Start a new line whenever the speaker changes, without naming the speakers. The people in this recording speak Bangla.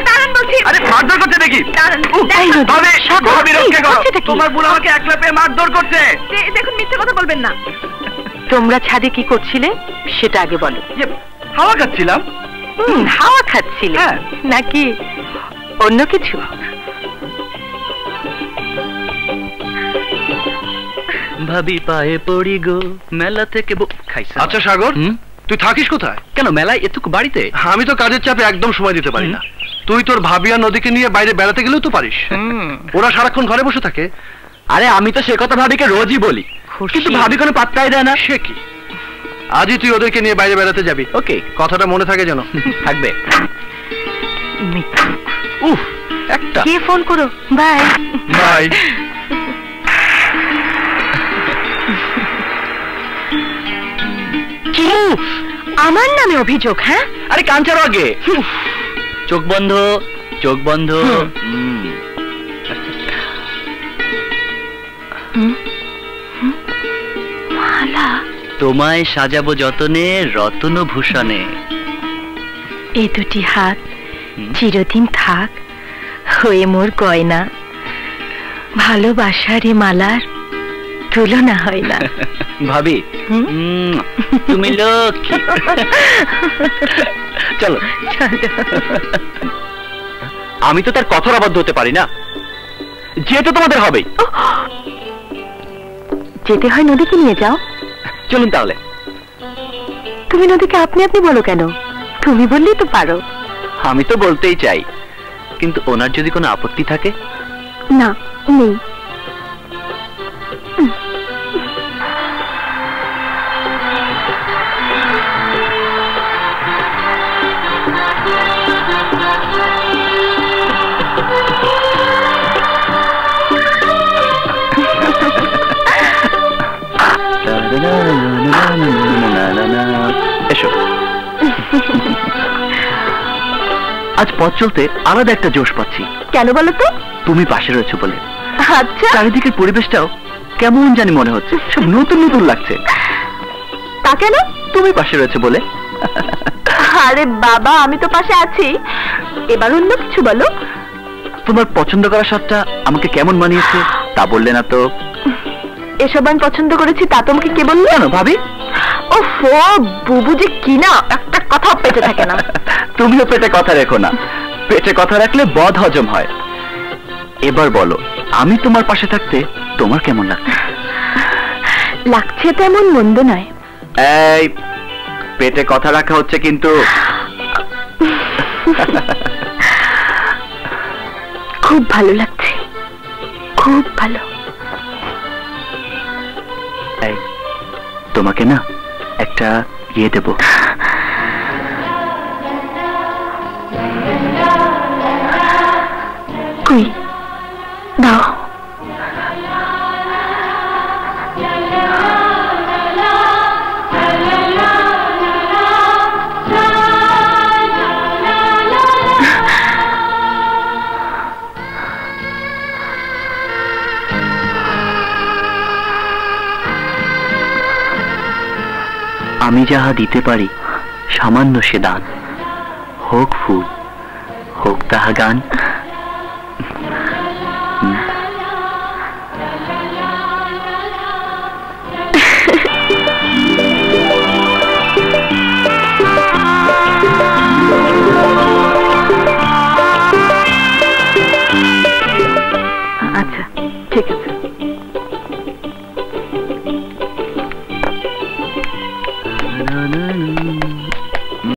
দাঁড়ান বলছি।
আরে মারধর করছে দেখি। তোমার বুড়ো আমাকে একলা পেয়ে মারধর করছে।
দেখুন মিথ্যে কথা বলবেন না। তোমরা ছাদে কি করছিলে সেটা আগে বলো।
হাওয়া খাচ্ছিলাম।
হাওয়া খাচ্ছিলে নাকি অন্য কিছু?
ভাবি পায়ে পড়ি গো মেলা থেকে খাইছে।
আচ্ছা সাগর, তুই থাকিস কোথায়?
কেন মেলায় এটুকু বাড়িতে?
আমি তো কাজের চাপে একদম সময় দিতে পারি না। তুই তোর ভাবি আর নদীকে নিয়ে বাইরে বেড়াতে গেলেও তো পারিস। ওরা সারাক্ষণ ঘরে বসে থাকে।
আরে আমি তো সে কথা ভাবিকে রোজই বলি, কিন্তু ভাবি কোনো পাত্তাই দেয় না।
সে কি, আজই তুই ওদেরকে নিয়ে বাইরে বেড়াতে যাবি।
ওকে,
কথাটা মনে থাকে যেন।
থাকবে।
উফ, একটা
কে ফোন করো। Bye
bye.
আমার নামে অভিযোগ? হ্যাঁ,
আরে কাঞ্চার আগে চোখ বন্ধ, চোখ বন্ধ।
মালা
তোমায় সাজাবো যতনে রতন ভূষণে।
এই দুটি হাত চিরদিন থাক হয়ে মোর গয়না। ভালোবাসার এ মালার তুলনা হয় না।
ভাবি তুমি লক্ষ্মী। চলো। আমি তো তার কথার আবদ্ধ হতে পারি না, যেতে তোমাদের হবেই।
যেতে হয় নদীকে নিয়ে যাও।
চলুন তাহলে।
তুমি নদীকে আপনি আপনি বলো কেন? তুমি বললেই তো পারো।
আমি তো বলতেই চাই, কিন্তু ওনার যদি কোনো আপত্তি থাকে।
না, নেই।
এসো। আজ পথ চলতে আলাদা একটা জোশ পাচ্ছি।
কেন বলো তো?
তুমি পাশে রয়েছো বলে।
আচ্ছা,
চারিদিকের পরিবেশটাও কেমন জানি মনে হচ্ছে, সব নতুন নতুন লাগছে।
তা কেন?
তুমি পাশে রয়েছো বলে।
আরে বাবা, আমি তো পাশে আছি। এবার অন্য কিছু বলো।
তোমার পছন্দ করা শার্টটা আমাকে কেমন মানিয়েছে তা বললে না তো।
এসব আমি পছন্দ করেছি তা তোমাকে কে বললো?
কেন ভাবি?
ওফো, বুবু যে কি না, একটা কথা পেটে থাকে না।
তুমিও পেটে কথা রেখো না, পেটে কথা রাখলে বদ হজম হয়। এবার বলো, আমি তোমার পাশে থাকতে তোমার কেমন লাগছে?
লাগছে তেমন মন্দ নয়।
এই পেটে কথা রাখা হচ্ছে কিন্তু।
খুব ভালো লাগছে, খুব ভালো।
এই তোমাকে না একটা ইয়ে দেব।
কই দাও।
আমি যাহা দিতে পারি সামান্য সে দান, হোক ফুল হোক তাহা গান।
আচ্ছা ঠিক আছে।
না